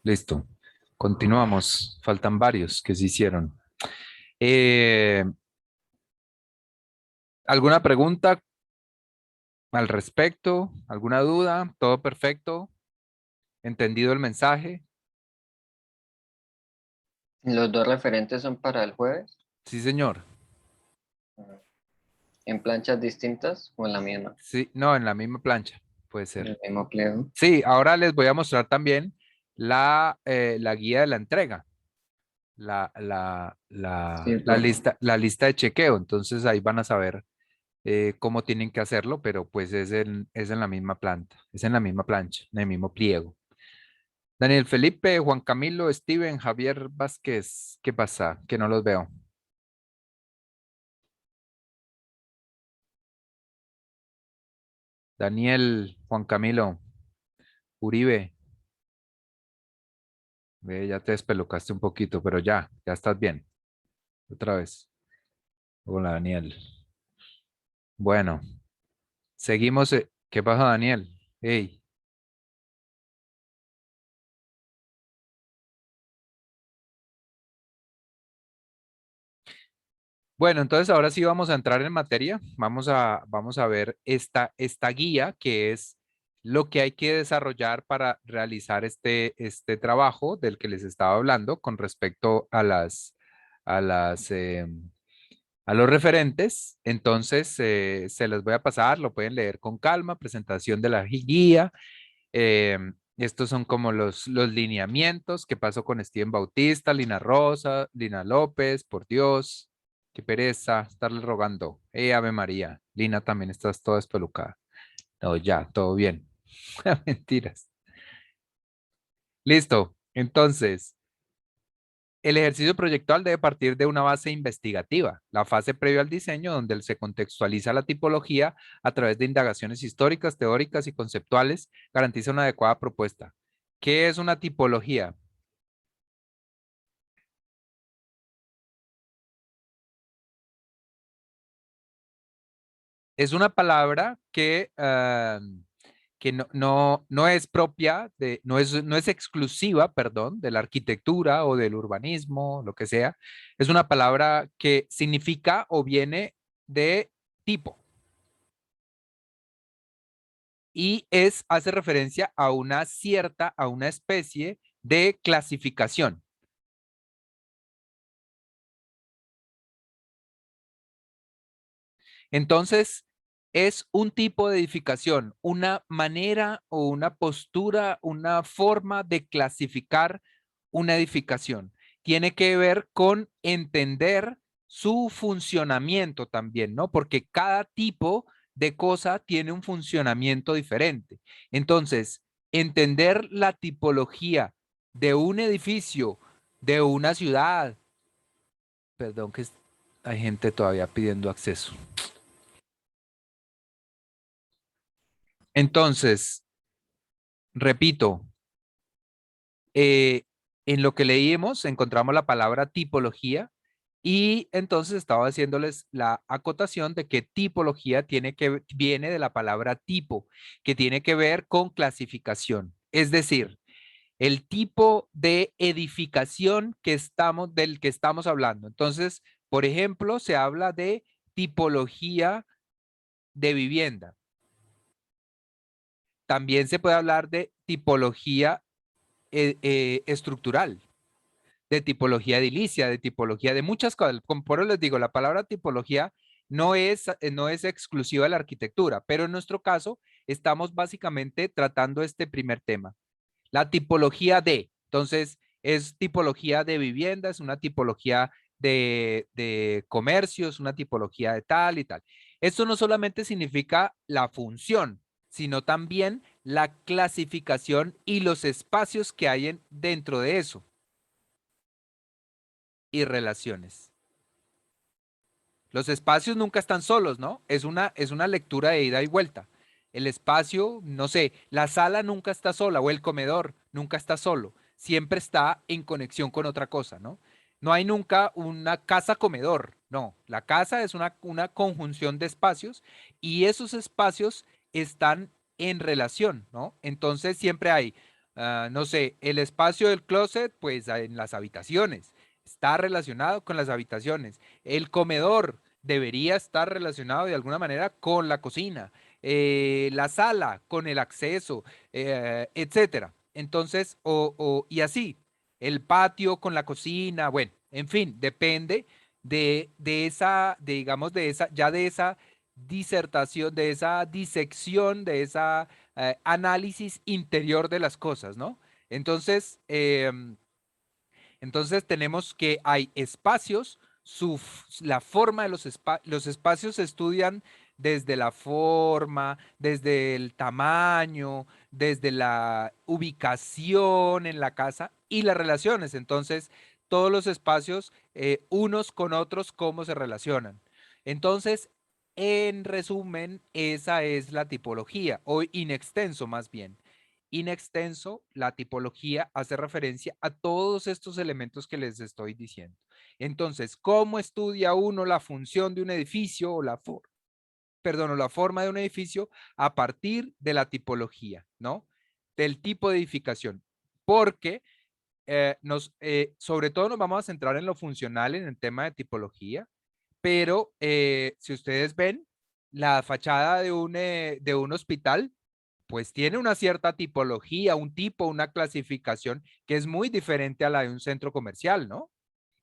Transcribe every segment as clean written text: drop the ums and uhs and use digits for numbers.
Listo. Continuamos. Faltan varios que se hicieron. Eh, ¿Alguna pregunta al respecto? ¿Alguna duda? ¿Todo perfecto? ¿Entendido el mensaje? Los dos referentes son para el jueves, Sí, señor. en planchas distintas o en la misma, Sí, no, en la misma plancha. Puede en ser. el mismo pliego. Sí, ahora les voy a mostrar también la guía de la entrega, Sí, porfa. la lista de chequeo. Entonces ahí van a saber cómo tienen que hacerlo, pero pues es en la misma planta, es en la misma plancha, en el mismo pliego. Daniel Felipe, Juan Camilo, Steven, Javier Vázquez, ¿qué pasa? Que no los veo. Daniel, Juan Camilo, Uribe, ve, ya te despelucaste un poquito, pero ya estás bien. Otra vez. Hola, Daniel. Bueno, seguimos. ¿Qué pasa, Daniel? Hey. Bueno, entonces ahora sí vamos a entrar en materia. Vamos a ver esta guía que es lo que hay que desarrollar para realizar este trabajo del que les estaba hablando con respecto a a los referentes. Entonces, se los voy a pasar, lo pueden leer con calma, presentación de la guía. Estos son como los lineamientos. ¿Qué pasó con Steven Bautista, Lina Rosa, Lina López? Por Dios, qué pereza estarle rogando. Ave María. Lina también estás toda espelucada. No, ya, todo bien. Mentiras. Listo. Entonces, el ejercicio proyectual debe partir de una base investigativa, la fase previa al diseño, donde se contextualiza la tipología a través de indagaciones históricas, teóricas y conceptuales, garantiza una adecuada propuesta. ¿Qué es una tipología? Es una palabra que no es propia, no es exclusiva, perdón, de la arquitectura o del urbanismo, lo que sea. Es una palabra que significa o viene de tipo y hace referencia a a una especie de clasificación. Entonces, es un tipo de edificación, una manera o una postura, una forma de clasificar una edificación. Tiene que ver con entender su funcionamiento también, ¿no? Porque cada tipo de cosa tiene un funcionamiento diferente. Entonces, entender la tipología de un edificio, de una ciudad, perdón que hay gente todavía pidiendo acceso. Entonces, repito, eh, en lo que leímos encontramos la palabra tipología y entonces estaba haciéndoles la acotación de que tipología viene de la palabra tipo, que tiene que ver con clasificación. Es decir, el tipo de edificación del que estamos hablando. Entonces, por ejemplo, se habla de tipología de vivienda. También se puede hablar de tipología estructural, de tipología edilicia, de tipología de muchas cosas. Como por eso les digo, la palabra tipología no es exclusiva de la arquitectura, pero en nuestro caso estamos básicamente tratando este primer tema, la tipología de. Entonces, es tipología de vivienda, es una tipología de comercio, es una tipología de tal y tal. Esto no solamente significa la función, sino también la clasificación y los espacios que hay dentro de eso y relaciones. Los espacios nunca están solos, ¿no? Es una lectura de ida y vuelta. El espacio, no sé, la sala nunca está sola o el comedor nunca está solo. Siempre está en conexión con otra cosa, ¿no? No hay nunca una casa comedor, no. La casa es una conjunción de espacios y esos espacios están en relación, ¿no? Entonces siempre hay no sé, el espacio del closet, pues en las habitaciones, está relacionado con las habitaciones. El comedor debería estar relacionado de alguna manera con la cocina. La sala con el acceso, etcétera. Entonces, y así, el patio con la cocina, bueno, en fin, depende de esa, digamos, de esa disertación, de esa disección, de esa análisis interior de las cosas, ¿no? Entonces, entonces tenemos que hay espacios, la forma de los espacios se estudian desde la forma, desde el tamaño, desde la ubicación en la casa y las relaciones. Entonces, todos los espacios, unos con otros, cómo se relacionan. Entonces, en resumen, esa es la tipología, o in extenso más bien. In extenso, la tipología hace referencia a todos estos elementos que les estoy diciendo. Entonces, ¿cómo estudia uno la función de un edificio o o la forma de un edificio a partir de la tipología, ¿no? Del tipo de edificación. Porque sobre todo nos vamos a centrar en lo funcional, en el tema de tipología, pero si ustedes ven, la fachada de un hospital pues tiene una cierta tipología, un tipo, una clasificación que es muy diferente a la de un centro comercial, ¿no?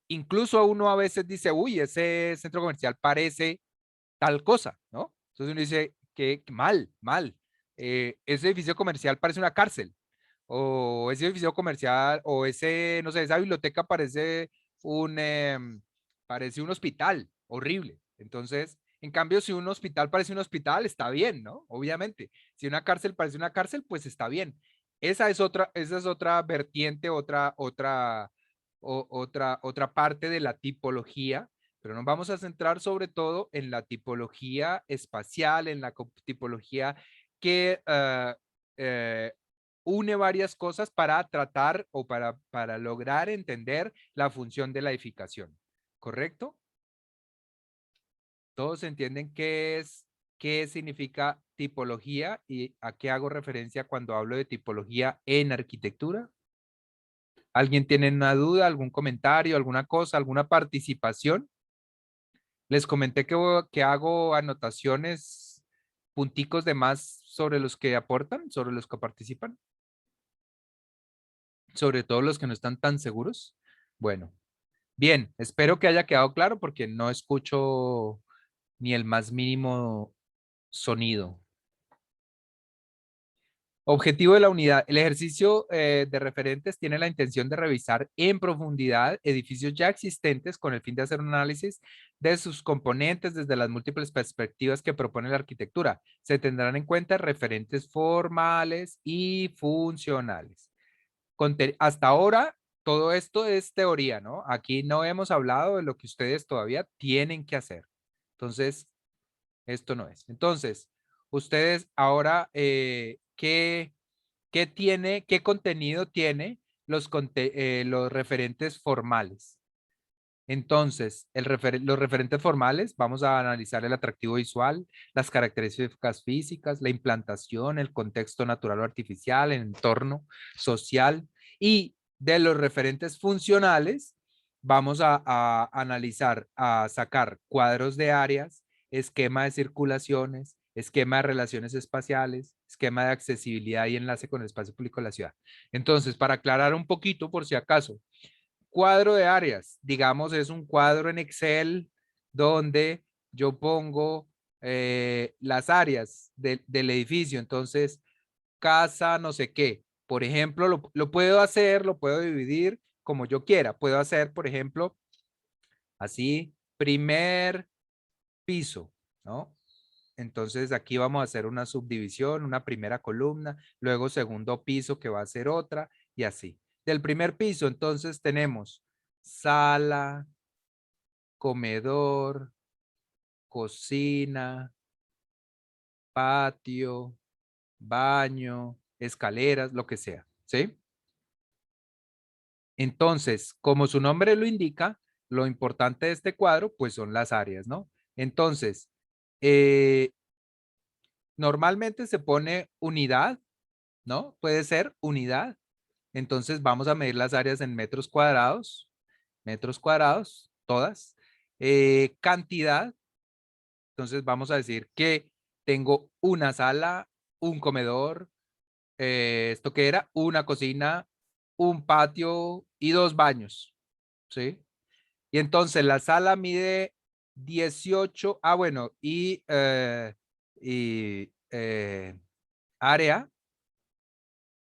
Incluso uno a veces dice, uy, ese centro comercial parece tal cosa, ¿no? Entonces uno dice, que mal, mal. Ese edificio comercial parece una cárcel, o ese edificio comercial, o ese, no sé, esa biblioteca parece un hospital, horrible. Entonces, en cambio, si un hospital parece un hospital, está bien, ¿no? Obviamente. Si una cárcel parece una cárcel, pues está bien. Esa es otra vertiente, otra parte de la tipología, pero nos vamos a centrar sobre todo en la tipología espacial, en la tipología que une varias cosas para tratar o para lograr entender la función de la edificación. ¿Correcto? ¿Todos entienden qué significa tipología y a qué hago referencia cuando hablo de tipología en arquitectura? ¿Alguien tiene una duda, algún comentario, alguna cosa, alguna participación? Les comenté que hago anotaciones, punticos de más sobre los que aportan, sobre los que participan, sobre todo los que no están tan seguros. Bueno, bien, espero que haya quedado claro porque no escucho ni el más mínimo sonido. Objetivo de la unidad. El ejercicio de referentes tiene la intención de revisar en profundidad edificios ya existentes con el fin de hacer un análisis de sus componentes desde las múltiples perspectivas que propone la arquitectura. Se tendrán en cuenta referentes formales y funcionales. Hasta ahora, todo esto es teoría, ¿no? Aquí no hemos hablado de lo que ustedes todavía tienen que hacer. Entonces, esto no es. Entonces, ustedes ahora, qué contenido tiene los referentes formales? Entonces, los referentes formales, vamos a analizar el atractivo visual, las características físicas, la implantación, el contexto natural o artificial, el entorno social. Y de los referentes funcionales, vamos a analizar, a sacar cuadros de áreas, esquema de circulaciones, esquema de relaciones espaciales, esquema de accesibilidad y enlace con el espacio público de la ciudad. Entonces, para aclarar un poquito, por si acaso, cuadro de áreas, digamos, es un cuadro en Excel donde yo pongo las áreas del edificio. Entonces, casa, no sé qué. Por ejemplo, lo puedo hacer, lo puedo dividir como yo quiera. Puedo hacer, por ejemplo, así, primer piso, ¿no? Entonces aquí vamos a hacer una subdivisión, una primera columna, luego segundo piso que va a ser otra y así. Del primer piso entonces tenemos sala, comedor, cocina, patio, baño, escaleras, lo que sea, ¿sí? Entonces, como su nombre lo indica, lo importante de este cuadro pues son las áreas, ¿no? Entonces, eh, normalmente se pone unidad, ¿no? Puede ser unidad. Entonces vamos a medir las áreas en metros cuadrados, todas. Cantidad, entonces vamos a decir que tengo una sala, un comedor, esto que era una cocina, un patio y 2 baños, ¿sí? Y entonces la sala mide 18, bueno, y área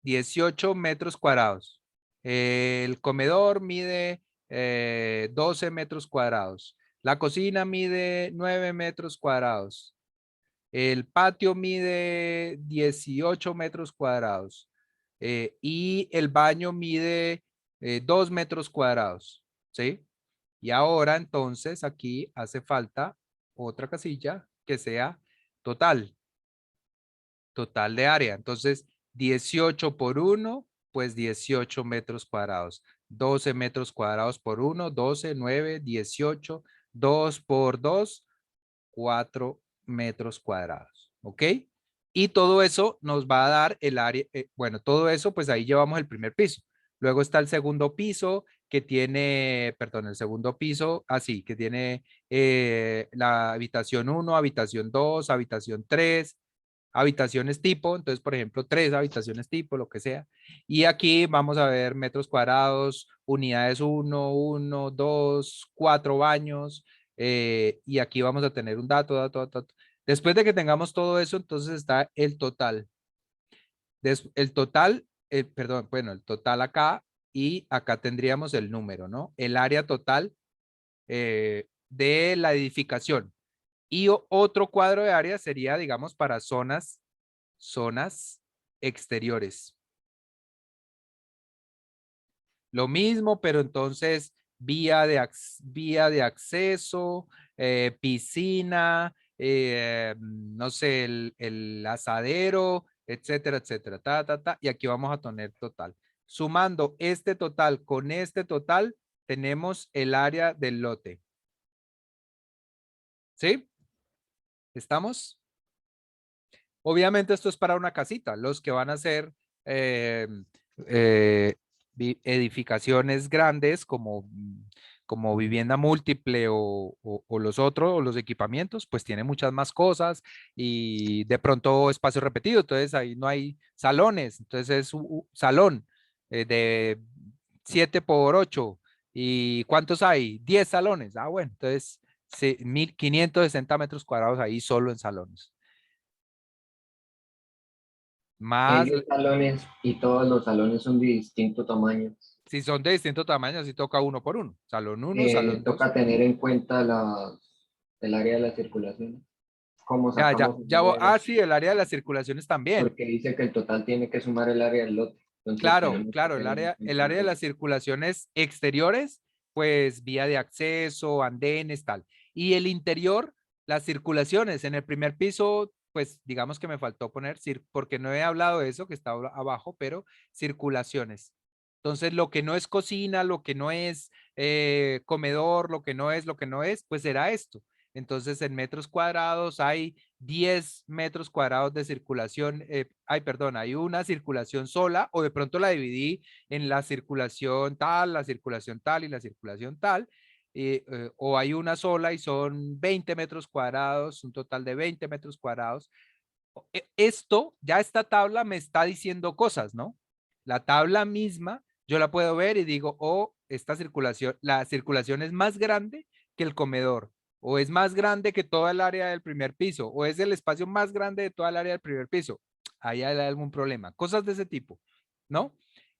18 metros cuadrados. El comedor mide 12 metros cuadrados. La cocina mide 9 metros cuadrados. El patio mide 18 metros cuadrados. Y el baño mide 2 metros cuadrados. ¿Sí? Y ahora entonces aquí hace falta otra casilla que sea total, total de área. Entonces 18 por 1, pues 18 metros cuadrados. 12 metros cuadrados por 1, 12, 9, 18. 2 por 2, 4 metros cuadrados. ¿Ok? Y todo eso nos va a dar el área, bueno, todo eso, pues ahí llevamos el primer piso. Luego está el segundo piso que tiene, perdón, el segundo piso, así, que tiene la habitación 1, habitación 2, habitación 3, habitaciones tipo, entonces, por ejemplo, 3 habitaciones tipo, lo que sea. Y aquí vamos a ver metros cuadrados, unidades 1, 1, 2, 4 baños, y aquí vamos a tener un dato. Después de que tengamos todo eso, entonces está el total. El total, perdón, bueno, el total acá y acá tendríamos el número, ¿no? El área total de la edificación. Y otro cuadro de área sería, digamos, para zonas exteriores. Lo mismo, pero entonces vía de acceso, piscina, no sé, el asadero, etcétera, etcétera, y aquí vamos a tener total. Sumando este total con este total, tenemos el área del lote. ¿Sí? ¿Estamos? Obviamente esto es para una casita. Los que van a hacer eh, eh, edificaciones grandes como vivienda múltiple o los otros, o los equipamientos, pues tiene muchas más cosas y de pronto espacio repetido. Entonces ahí no hay salones. Entonces es un salón de 7 por 8. ¿Y cuántos hay? 10 salones. Ah, bueno, entonces 1560 metros cuadrados ahí solo en salones. Hay Más, 10 salones y todos los salones son de distinto tamaño. si son de distintos tamaños, si toca uno por uno. Salón uno, salón dos. Toca tener en cuenta el área de la circulación. ¿Cómo sacamos el área de la Sí, el área de las circulaciones también. porque dice que el total tiene que sumar el área del lote. Entonces Claro, tenemos que claro, tener en el cuenta área de entonces. las circulaciones exteriores, pues vía de acceso, andenes, tal. Y el interior, las circulaciones. En el primer piso, pues digamos que me faltó poner, porque no he hablado de eso, que está abajo, pero circulaciones. Entonces, lo que no es cocina, lo que no es comedor, lo que no es, pues será esto. Entonces, en metros cuadrados hay 10 metros cuadrados de circulación, perdón, hay una circulación sola o de pronto la dividí en la circulación tal, la circulación tal y la circulación tal, o hay una sola y son 20 metros cuadrados, un total de 20 metros cuadrados. Esto, ya esta tabla me está diciendo cosas, ¿no? La tabla misma, yo la puedo ver y digo, esta circulación, la circulación es más grande que el comedor, o es más grande que toda el área del primer piso, o es el espacio más grande de toda el área del primer piso. Ahí hay algún problema. Cosas de ese tipo, ¿no?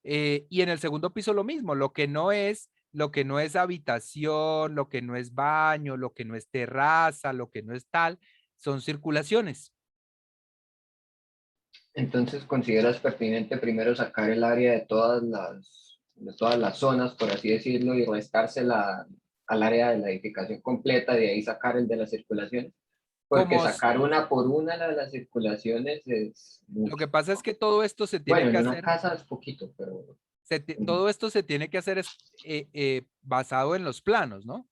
Y en el segundo piso lo mismo, lo que no es habitación, lo que no es baño, lo que no es terraza, lo que no es tal, son circulaciones. Entonces, ¿consideras pertinente primero sacar el área de todas las zonas, por así decirlo, y restársela al área de la edificación completa, de ahí sacar el de las circulaciones? Porque Como sacar una por una la de las circulaciones es lo mucho. que pasa es que todo esto se tiene Bueno, que en una hacer, casa es poquito, pero todo esto se tiene que hacer basado en los planos, ¿no?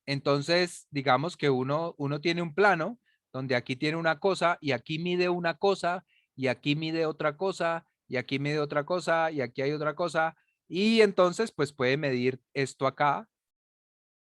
Entonces, digamos que uno tiene un plano donde aquí tiene una cosa y aquí mide una cosa y aquí mide otra cosa y aquí mide otra cosa, y aquí hay otra cosa, y entonces pues puede medir esto acá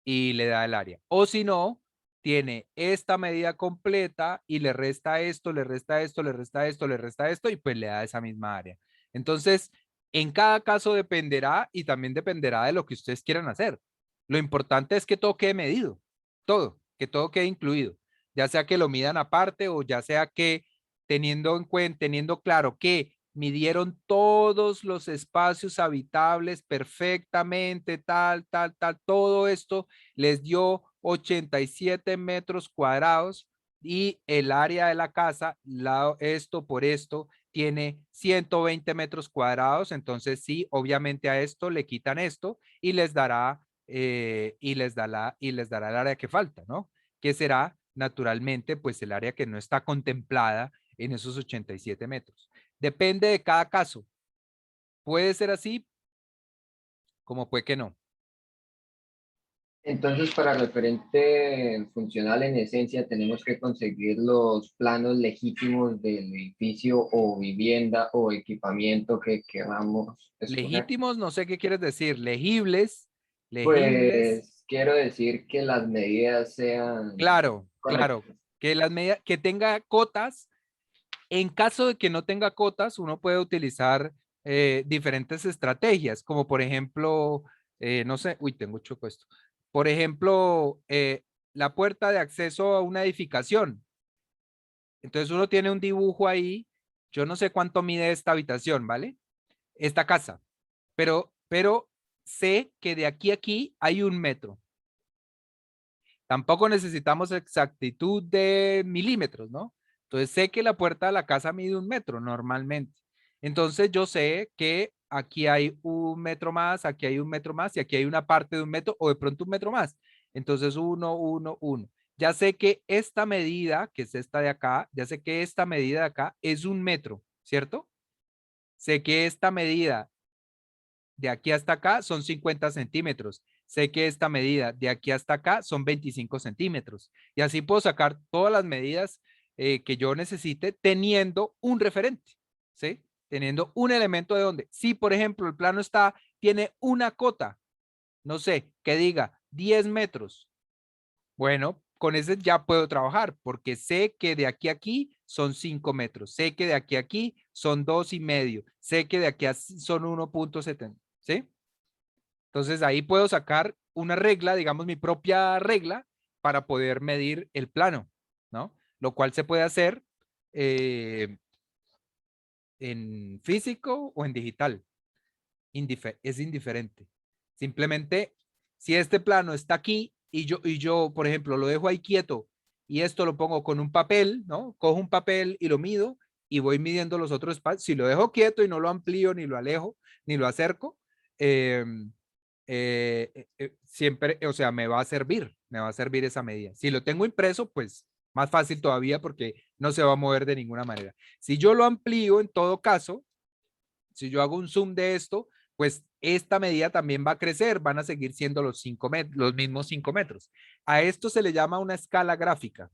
y le da el área. O si no, tiene esta medida completa y le resta esto, le resta esto, le resta esto, le resta esto, y pues le da esa misma área. Entonces, en cada caso dependerá y también dependerá de lo que ustedes quieran hacer. Lo importante es que todo quede medido, todo, que todo quede incluido, ya sea que lo midan aparte o ya sea que teniendo en cuenta, teniendo claro que midieron todos los espacios habitables perfectamente, tal, todo esto les dio 87 metros cuadrados y el área de la casa, esto por esto, tiene 120 metros cuadrados, entonces sí, obviamente a esto le quitan esto y les dará el área que falta, ¿no? Que será naturalmente pues el área que no está contemplada en esos 87 metros. Depende de cada caso. Puede ser así, como puede que no. Entonces, para referente funcional, en esencia, tenemos que conseguir los planos legítimos del edificio o vivienda o equipamiento que queramos escoger. Legítimos, no sé qué quieres decir. Legibles, legibles. Pues quiero decir que las medidas sean Claro, claro. correctas. Que las medidas, que tenga cotas. En caso de que no tenga cotas, uno puede utilizar diferentes estrategias, como por ejemplo, no sé, uy, tengo choco esto. Por ejemplo, la puerta de acceso a una edificación. Entonces uno tiene un dibujo ahí, yo no sé cuánto mide esta habitación, ¿vale? Esta casa, pero sé que de aquí a aquí hay 1 metro. Tampoco necesitamos exactitud de milímetros, ¿no? Entonces sé que la puerta de la casa mide 1 metro normalmente. Entonces yo sé que aquí hay 1 metro más, aquí hay 1 metro más y aquí hay una parte de 1 metro o de pronto 1 metro más. Entonces 1, 1, 1. Ya sé que esta medida, que es esta de acá, ya sé que esta medida de acá es 1 metro, ¿cierto? Sé que esta medida de aquí hasta acá son 50 centímetros. Sé que esta medida de aquí hasta acá son 25 centímetros. Y así puedo sacar todas las medidas que yo necesite teniendo un referente, ¿sí? Teniendo un elemento de donde. Si, por ejemplo, el plano tiene una cota, no sé, que diga 10 metros. Bueno, con ese ya puedo trabajar porque sé que de aquí a aquí son 5 metros. Sé que de aquí a aquí son 2,5. Sé que de aquí a son 1,70. ¿Sí? Entonces ahí puedo sacar una regla, digamos mi propia regla, para poder medir el plano, ¿no? Lo cual se puede hacer eh, en físico o en digital. Es indiferente. Simplemente, si este plano está aquí y yo, por ejemplo, lo dejo ahí quieto y esto lo pongo con un papel, ¿no? Cojo un papel y lo mido y voy midiendo los otros espacios. Si lo dejo quieto y no lo amplío, ni lo alejo, ni lo acerco, eh, siempre, o sea, me va a servir esa medida. Si lo tengo impreso, pues más fácil todavía porque no se va a mover de ninguna manera. Si yo lo amplío, en todo caso, si yo hago un zoom de esto, pues esta medida también va a crecer, van a seguir siendo los 5 metros, los mismos 5 metros. A esto se le llama una escala gráfica,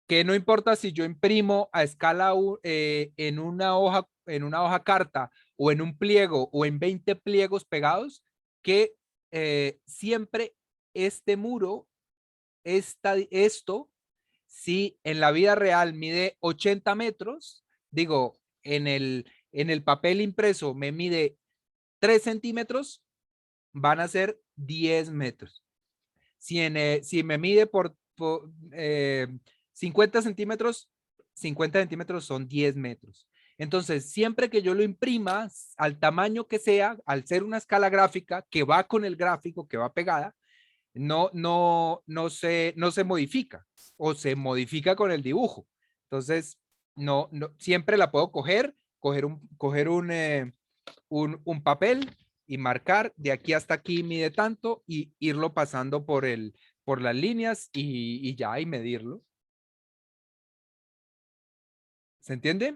que no importa si yo imprimo a escala en una hoja carta o en un pliego o en 20 pliegos pegados, que siempre este muro, esto, si en la vida real mide 80 metros, digo, en el papel impreso me mide 3 centímetros, van a ser 10 metros. Si me mide por 50 centímetros, 50 centímetros son 10 metros. Entonces, siempre que yo lo imprima al tamaño que sea, al ser una escala gráfica que va con el gráfico, que va pegada, no se modifica o se modifica con el dibujo. Entonces, siempre la puedo coger un papel y marcar de aquí hasta aquí mide tanto y irlo pasando por las líneas y ya y medirlo. ¿Se entiende?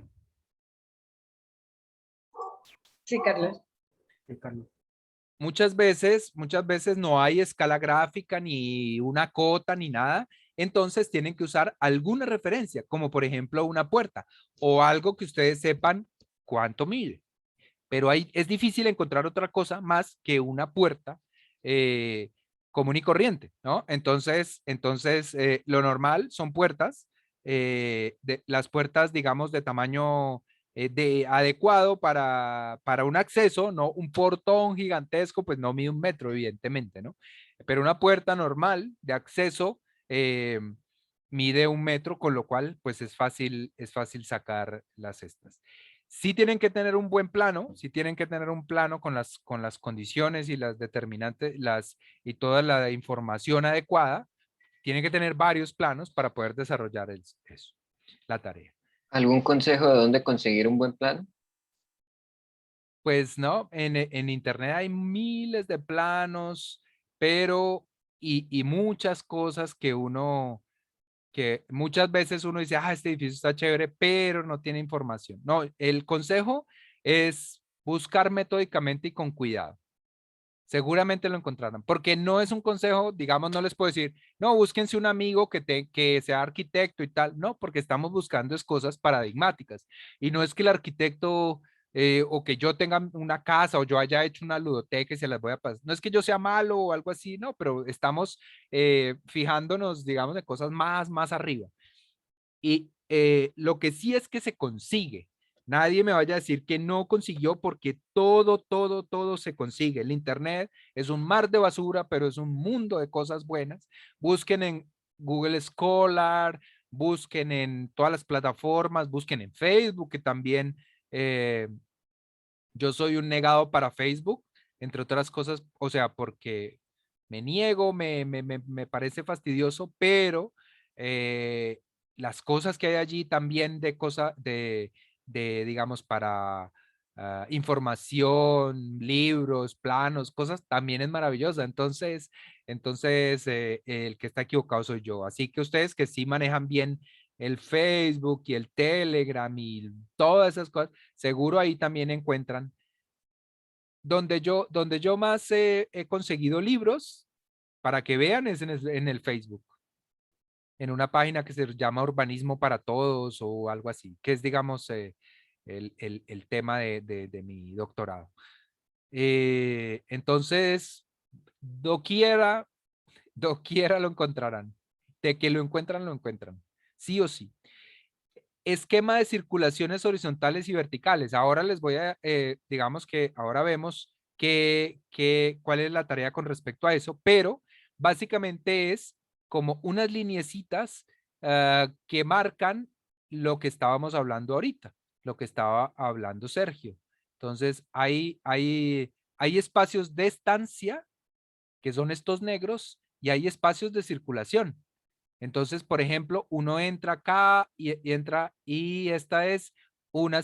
Sí, Carlos. Sí, Carlos. Muchas veces no hay escala gráfica ni una cota ni nada. entonces tienen que usar alguna referencia, como por ejemplo una puerta o algo que ustedes sepan cuánto mide. Pero es difícil encontrar otra cosa más que una puerta común y corriente, ¿no? Entonces lo normal son puertas, las puertas, digamos, de tamaño adecuado para un acceso, ¿no? Un portón gigantesco, pues no mide 1 metro, evidentemente, ¿no? Pero una puerta normal de acceso mide 1 metro, con lo cual, pues es fácil sacar las cestas. Sí tienen que tener un buen plano, sí tienen que tener un plano con las condiciones y las determinantes y toda la información adecuada. Tienen que tener varios planos para poder desarrollar eso, la tarea. ¿Algún consejo de dónde conseguir un buen plano? Pues no, en internet hay miles de planos, pero y muchas cosas que muchas veces uno dice, este edificio está chévere, pero no tiene información. No, el consejo es buscar metódicamente y con cuidado. Seguramente lo encontrarán, porque no es un consejo, digamos, no les puedo decir, no, búsquense un amigo que sea arquitecto y tal, no, porque estamos buscando es cosas paradigmáticas. Y no es que el arquitecto o que yo tenga una casa o yo haya hecho una ludoteca y se las voy a pasar. No es que yo sea malo o algo así, no, pero estamos fijándonos, digamos, de cosas más arriba. Y lo que sí es que se consigue. Nadie me vaya a decir que no consiguió porque todo se consigue. El Internet es un mar de basura, pero es un mundo de cosas buenas. Busquen en Google Scholar, busquen en todas las plataformas, busquen en Facebook, que también eh, yo soy un negado para Facebook, entre otras cosas, o sea, porque me niego, me parece fastidioso, pero eh, las cosas que hay allí también de cosas, digamos, para información, libros, planos, cosas, también es maravillosa. Entonces el que está equivocado soy yo. Así que ustedes que sí manejan bien el Facebook y el Telegram y todas esas cosas, seguro ahí también encuentran. Donde yo más he conseguido libros para que vean es en el Facebook, en una página que se llama Urbanismo para Todos o algo así, que es, digamos, el tema de mi doctorado. Entonces, doquiera, doquiera lo encontrarán. De que lo encuentran. Sí o sí. Esquema de circulaciones horizontales y verticales. Ahora les voy a, digamos que ahora vemos cuál es la tarea con respecto a eso, pero básicamente es como unas lineecitas que marcan lo que estábamos hablando ahorita, lo que estaba hablando Sergio. Entonces, hay espacios de estancia, que son estos negros, y hay espacios de circulación. Entonces, por ejemplo, uno entra acá y entra y esta es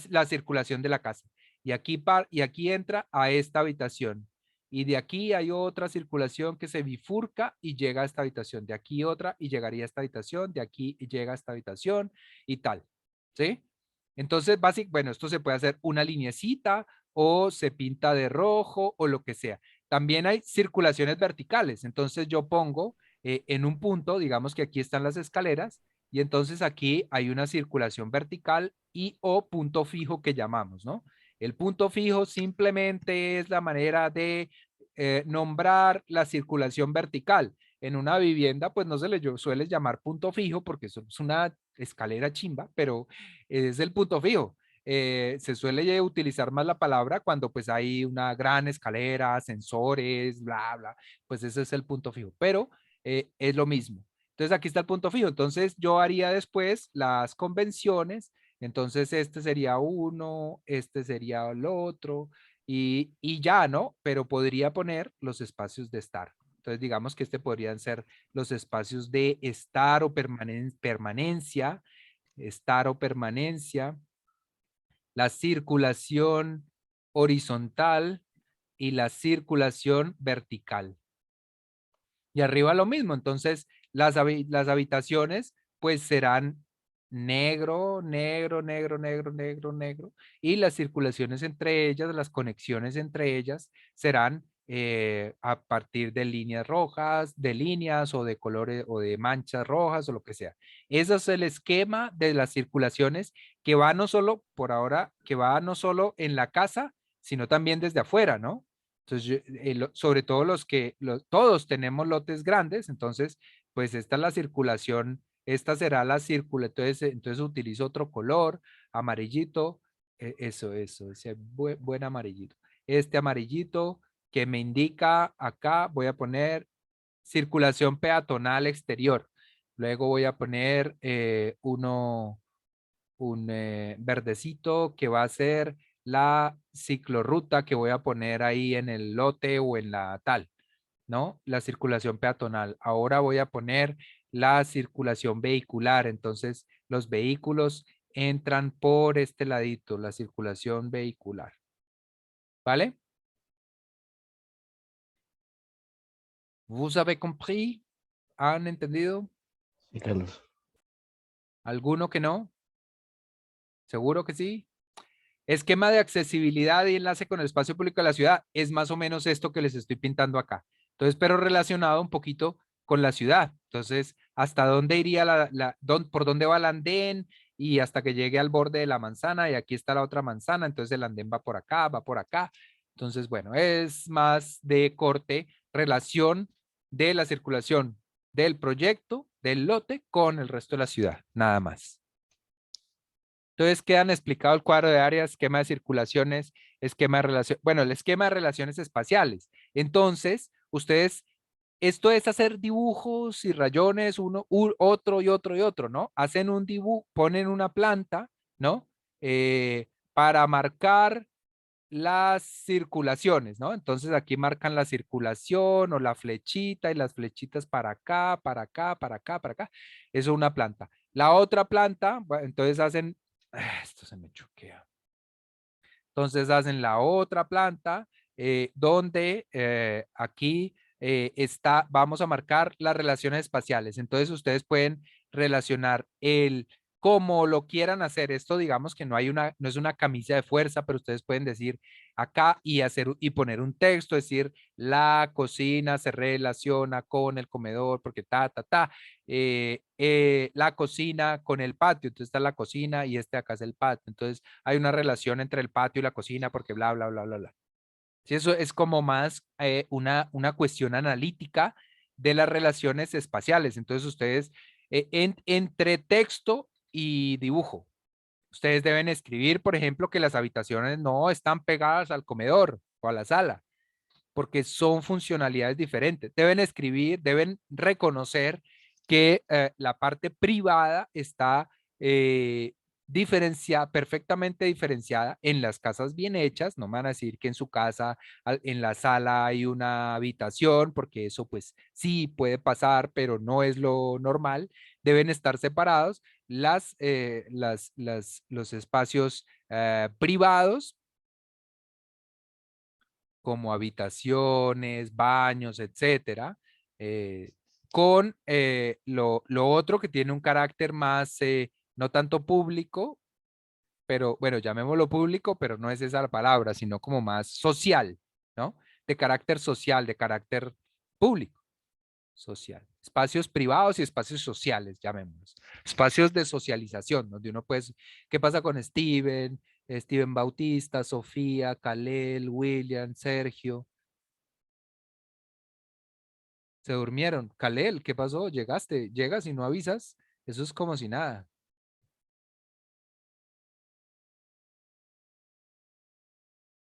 la circulación de la casa. Y aquí entra a esta habitación. Y de aquí hay otra circulación que se bifurca y llega a esta habitación. De aquí otra y llegaría a esta habitación. De aquí llega a esta habitación y tal. ¿Sí? Entonces, básicamente, bueno, esto se puede hacer una linecita o se pinta de rojo o lo que sea. También hay circulaciones verticales. Entonces yo pongo en un punto, digamos que aquí están las escaleras, y entonces aquí hay una circulación vertical y o punto fijo que llamamos, ¿no? El punto fijo simplemente es la manera de nombrar la circulación vertical. En una vivienda, pues no se le suele llamar punto fijo porque eso es una escalera chimba, pero es el punto fijo. Se suele utilizar más la palabra cuando pues hay una gran escalera, ascensores, bla, bla, pues ese es el punto fijo. Pero es lo mismo. Entonces aquí está el punto fijo. Entonces yo haría después las convenciones. Entonces este sería uno, este sería el otro y ya, ¿no? Pero podría poner los espacios de estar. Entonces digamos que este podrían ser los espacios de estar o permanencia, estar o permanencia, la circulación horizontal y la circulación vertical. Y arriba lo mismo, entonces las habitaciones pues serán negro, y las circulaciones entre ellas, las conexiones entre ellas serán a partir de líneas rojas, de líneas o de colores o de manchas rojas o lo que sea. Ese es el esquema de las circulaciones que va no solo, por ahora, que va no solo en la casa, sino también desde afuera, ¿no? Entonces, sobre todo todos tenemos lotes grandes, entonces, pues esta es la circulación, esta será la circulación, entonces utilizo otro color, amarillito, ese buen amarillito. Este amarillito que me indica acá, voy a poner circulación peatonal exterior. Luego voy a poner un verdecito que va a ser la ciclorruta que voy a poner ahí en el lote o en la tal, ¿no? La circulación peatonal. Ahora voy a poner la circulación vehicular. Entonces, los vehículos entran por este ladito, la circulación vehicular. ¿Vale? ¿Vous avez compris? ¿Han entendido? Sí, Carlos. ¿Alguno que no? ¿Seguro que sí? Esquema de accesibilidad y enlace con el espacio público de la ciudad es más o menos esto que les estoy pintando acá. Entonces, pero relacionado un poquito con la ciudad. Entonces, ¿hasta dónde iría por dónde va el andén? Y hasta que llegue al borde de la manzana y aquí está la otra manzana. Entonces, el andén va por acá, va por acá. Entonces, bueno, es más de corte, relación de la circulación del proyecto, del lote con el resto de la ciudad, nada más. Entonces quedan explicado el cuadro de áreas, esquema de circulaciones, esquema de relación, bueno, el esquema de relaciones espaciales. Entonces, ustedes, esto es hacer dibujos y rayones, otro y otro y otro, ¿no? Hacen un dibujo, ponen una planta, ¿no? Para marcar las circulaciones, ¿no? Entonces aquí marcan la circulación o la flechita y las flechitas para acá, para acá, para acá, para acá. Eso es una planta. La otra planta, entonces hacen, esto se me choquea. Entonces hacen la otra planta donde aquí vamos a marcar las relaciones espaciales. Entonces ustedes pueden relacionar cómo lo quieran hacer. Esto digamos que no es una camisa de fuerza, pero ustedes pueden decir acá y poner un texto, decir la cocina se relaciona con el comedor porque la cocina con el patio. Entonces está la cocina y acá es el patio. Entonces hay una relación entre el patio y la cocina porque bla, bla, bla, bla, bla. Sí, eso es como más una cuestión analítica de las relaciones espaciales. Entonces ustedes, entre texto y dibujo, ustedes deben escribir, por ejemplo, que las habitaciones no están pegadas al comedor o a la sala, porque son funcionalidades diferentes. Deben escribir, deben reconocer que la parte privada está perfectamente diferenciada en las casas bien hechas. No me van a decir que en su casa, en la sala hay una habitación, porque eso pues sí puede pasar, pero no es lo normal. Deben estar separados los espacios privados como habitaciones, baños, etcétera, con lo otro que tiene un carácter más, no tanto público, pero bueno, llamémoslo público, pero no es esa la palabra, sino como más social, ¿no? De carácter social, de carácter público, social. Espacios privados y espacios sociales, llamémoslos. Espacios de socialización, donde uno puede, ¿qué pasa con Steven? Steven Bautista, Sofía, Kalel, William, Sergio? Se durmieron. Kalel, ¿qué pasó? Llegaste, llegas y no avisas. Eso es como si nada.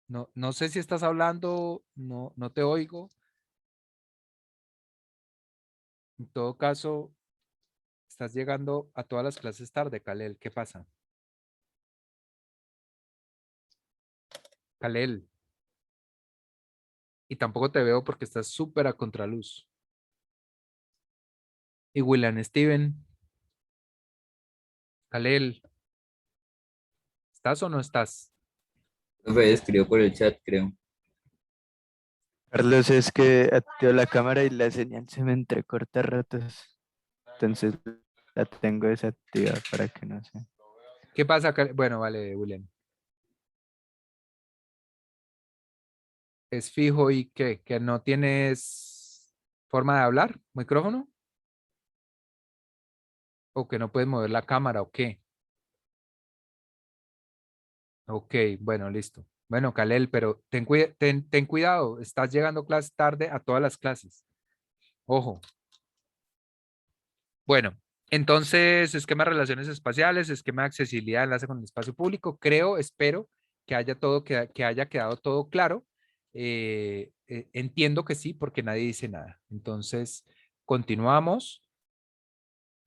No, no sé si estás hablando, no, no te oigo. En todo caso, estás llegando a todas las clases tarde, Kalel. ¿Qué pasa? Kalel. Y tampoco te veo porque estás súper a contraluz. Y William Steven, Kalel, ¿estás o no estás? Profe, escribió por el chat, creo. Carlos, es que activo la cámara y la señal se me entrecorta a ratos. Entonces la tengo desactivada para que no se. ¿Qué pasa, Kalel? Bueno, vale, William. es fijo y que no tienes forma de hablar, micrófono, o que no puedes mover la cámara o qué. Ok, bueno, listo. Bueno, Kalel, pero ten cuidado, estás llegando clase tarde a todas las clases. Ojo. Bueno, entonces, esquema de relaciones espaciales, esquema de accesibilidad, enlace con el espacio público. Creo, espero que haya todo, que haya quedado todo claro. Entiendo que sí, porque nadie dice nada. Entonces, continuamos.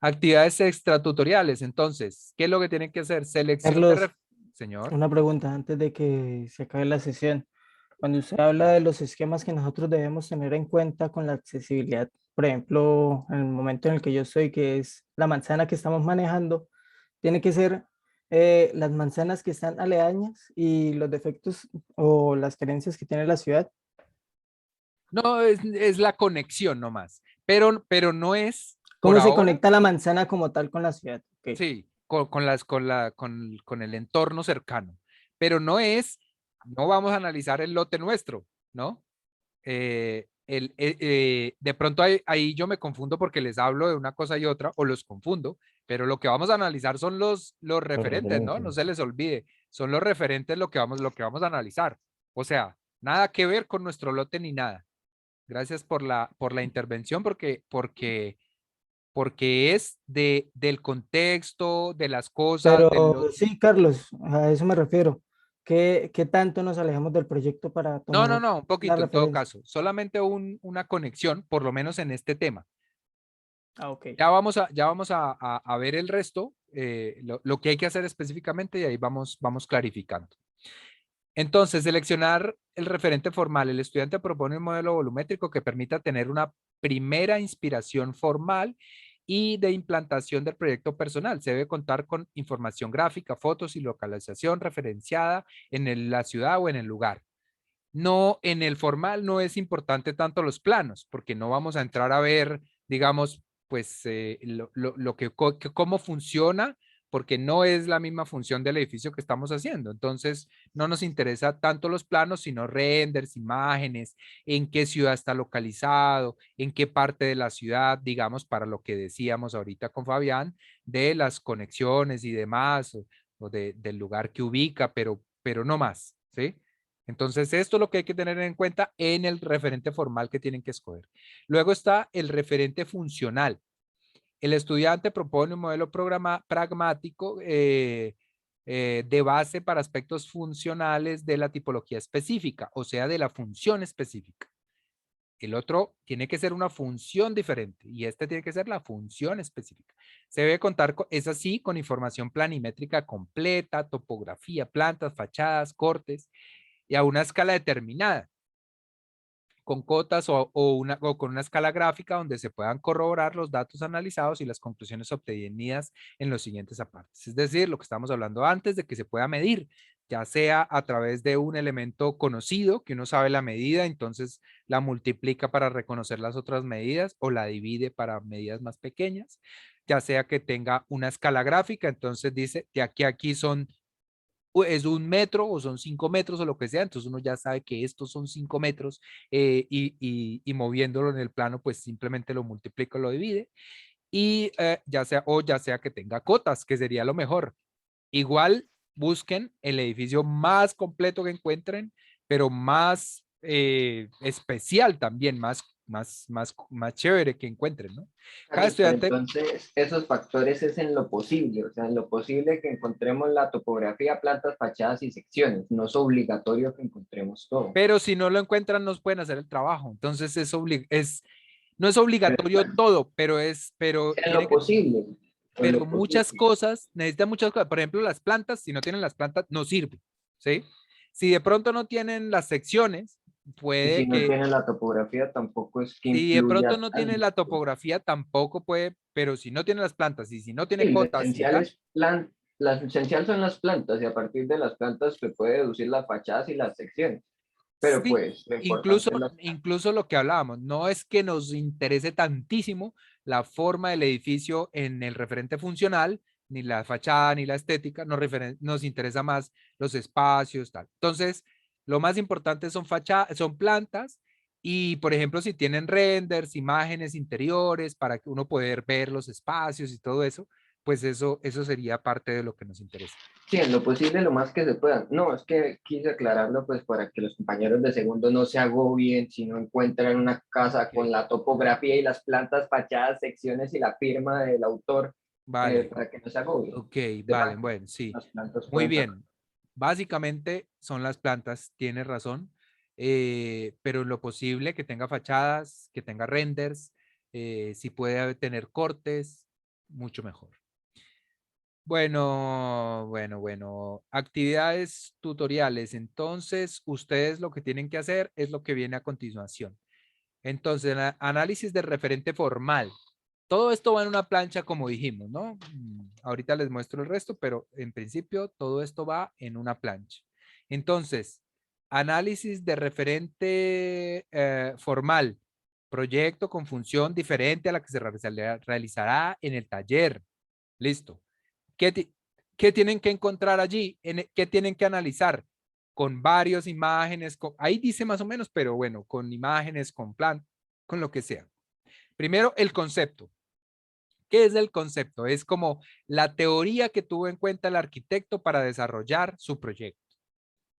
Actividades extratutoriales. Entonces, ¿qué es lo que tienen que hacer? Selección de... Carlos, Señor. una pregunta antes de que se acabe la sesión. Cuando usted habla de los esquemas que nosotros debemos tener en cuenta con la accesibilidad, por ejemplo, en el momento en el que yo estoy, que es la manzana que estamos manejando, tiene que ser las manzanas que están aledañas y los defectos o las carencias que tiene la ciudad. No, es la conexión nomás. Pero no es, por ¿Cómo se ahora, conecta la manzana como tal con la ciudad? Ok. sí, con el entorno cercano. Pero no es, no vamos a analizar el lote nuestro, ¿no? De pronto ahí yo me confundo porque les hablo de una cosa y otra, o los confundo, pero lo que vamos a analizar son los referentes, ¿no? No se les olvide, son los referentes lo que vamos a analizar. O sea, nada que ver con nuestro lote ni nada. Gracias por la intervención porque es del contexto, de las cosas, de Pero lo... sí, Carlos, a eso me refiero. ¿Qué tanto nos alejamos del proyecto para No, no, tomar no, un la poquito en todo referencia? caso, solamente una conexión, por lo menos en este tema. Ah, ok. Ya vamos a ver el resto, lo que hay que hacer específicamente y ahí vamos clarificando. Entonces, seleccionar el referente formal. El estudiante propone un modelo volumétrico que permita tener una primera inspiración formal y de implantación del proyecto personal. Se debe contar con información gráfica, fotos y localización referenciada en la ciudad o en el lugar. No, en el formal no es importante tanto los planos, porque no vamos a entrar a ver, digamos, pues cómo funciona, porque no es la misma función del edificio que estamos haciendo. Entonces, no nos interesa tanto los planos, sino renders, imágenes, en qué ciudad está localizado, en qué parte de la ciudad, digamos, para lo que decíamos ahorita con Fabián, de las conexiones y demás, o del lugar que ubica, pero no más, ¿sí? Entonces, esto es lo que hay que tener en cuenta en el referente formal que tienen que escoger. Luego está el referente funcional. El estudiante propone un modelo pragmático de base para aspectos funcionales de la tipología específica, o sea, de la función específica. El otro tiene que ser una función diferente y este tiene que ser la función específica. Se debe contar, es así, con información planimétrica completa, topografía, plantas, fachadas, cortes, y a una escala determinada, con cotas o con una escala gráfica donde se puedan corroborar los datos analizados y las conclusiones obtenidas en los siguientes apartes. Es decir, lo que estamos hablando antes de que se pueda medir, ya sea a través de un elemento conocido, que uno sabe la medida, entonces la multiplica para reconocer las otras medidas o la divide para medidas más pequeñas, ya sea que tenga una escala gráfica, entonces dice, de aquí a aquí son es 1 metro o son 5 metros o lo que sea, entonces uno ya sabe que estos son 5 metros y moviéndolo en el plano, pues simplemente lo multiplica o lo divide y ya sea que tenga cotas, que sería lo mejor. Igual busquen el edificio más completo que encuentren, pero más especial también, más chévere que encuentren, ¿no? Cada Carlos, pero estudiante entonces esos factores es en lo posible, o sea, en lo posible que encontremos la topografía, plantas, fachadas y secciones. No es obligatorio que encontremos todo. pero si no lo encuentran, no pueden hacer el trabajo. Entonces no es Pero obligatorio bueno, todo, pero en lo posible, en pero lo muchas posible. cosas, necesitan muchas cosas. Por ejemplo, las plantas, si no tienen las plantas, no sirve, ¿sí? Si de pronto no tienen las secciones, Y si puede no que, tiene la topografía, tampoco es que si de pronto influya no tiene la tanto. topografía, tampoco puede, pero si no tiene las plantas y si no tiene Sí, lo cotas y esencial tal, es lo esencial son las plantas y a partir de las plantas se puede deducir las fachadas y las secciones. Pero sí, pues lo incluso, importante es las plantas. incluso lo que hablábamos, no es que nos interese tantísimo la forma del edificio en el referente funcional, ni la fachada, ni la estética, nos interesa más los espacios, tal. Entonces, Lo más importante son fachadas, son plantas y, por ejemplo, si tienen renders, imágenes interiores para que uno poder ver los espacios y todo eso, pues eso sería parte de lo que nos interesa. Sí, en lo posible, lo más que se pueda. No, es que quise aclararlo pues para que los compañeros de segundo no se agobien si no encuentran una casa con la topografía y las plantas, fachadas, secciones y la firma del autor, Vale, para que no se agobien. ok, De vale, facto, bueno, sí. las plantas Muy pueden sacar. bien. Básicamente son las plantas, tienes razón, pero en lo posible que tenga fachadas, que tenga renders, si puede tener cortes, mucho mejor. Bueno. Actividades tutoriales. Entonces, ustedes lo que tienen que hacer es lo que viene a continuación. Entonces, análisis de referente formal. Todo esto va en una plancha, como dijimos, ¿no? Ahorita les muestro el resto, pero en principio todo esto va en una plancha. Entonces, análisis de referente formal. Proyecto con función diferente a la que se realizará en el taller. Listo. ¿Qué tienen que encontrar allí? ¿Qué tienen que analizar? Con varias imágenes, ahí dice más o menos, pero bueno, con imágenes, con plan, con lo que sea. Primero, el concepto. ¿Qué es el concepto? Es como la teoría que tuvo en cuenta el arquitecto para desarrollar su proyecto.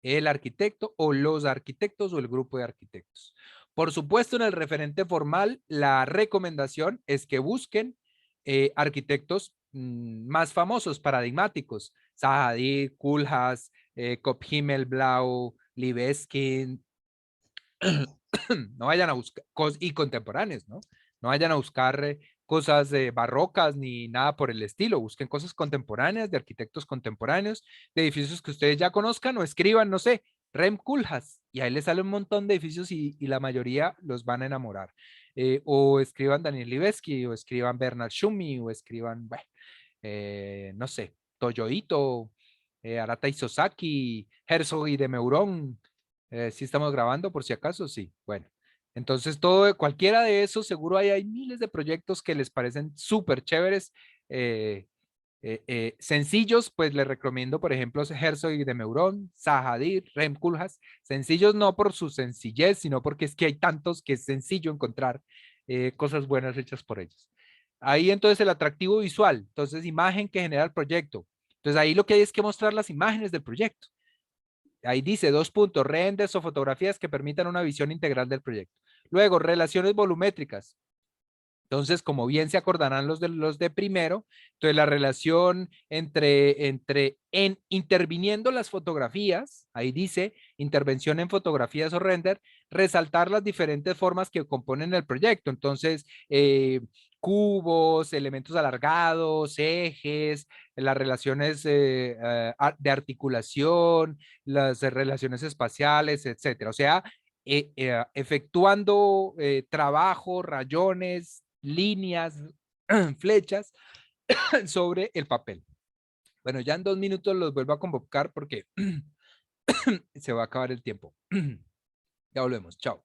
El arquitecto o los arquitectos o el grupo de arquitectos. Por supuesto, en el referente formal, la recomendación es que busquen arquitectos más famosos, paradigmáticos. Zaha Hadid, Koolhaas, Kopp Himmelblau, Libeskind. No vayan a buscar y contemporáneos, ¿no? No vayan a buscar cosas barrocas ni nada por el estilo. Busquen cosas contemporáneas, de arquitectos contemporáneos, de edificios que ustedes ya conozcan o escriban, no sé, Rem Koolhaas, y ahí les sale un montón de edificios y la mayoría los van a enamorar. O escriban Daniel Libeski, o escriban Bernard Schumi, o escriban, bueno, no sé, Toyoito, Arata Isozaki, Herzog y de Meuron. ¿Sí estamos grabando por si acaso? Sí, bueno. Entonces, cualquiera de esos, seguro hay miles de proyectos que les parecen súper chéveres. Sencillos, pues les recomiendo, por ejemplo, Herzog y de Meuron, Zaha Hadid, Rem Koolhaas. Sencillos no por su sencillez, sino porque es que hay tantos que es sencillo encontrar cosas buenas hechas por ellos. Ahí entonces el atractivo visual, entonces imagen que genera el proyecto. Entonces ahí lo que hay es que mostrar las imágenes del proyecto. Ahí dice 2 puntos, renders o fotografías que permitan una visión integral del proyecto. Luego, relaciones volumétricas. Entonces, como bien se acordarán los de primero, entonces la relación interviniendo las fotografías, ahí dice intervención en fotografías o render, resaltar las diferentes formas que componen el proyecto. Entonces, cubos, elementos alargados, ejes, las relaciones de articulación, las relaciones espaciales, etcétera. O sea, efectuando trabajo, rayones, líneas, flechas sobre el papel. Bueno, ya en 2 minutos los vuelvo a convocar porque se va a acabar el tiempo. Ya volvemos. Chao.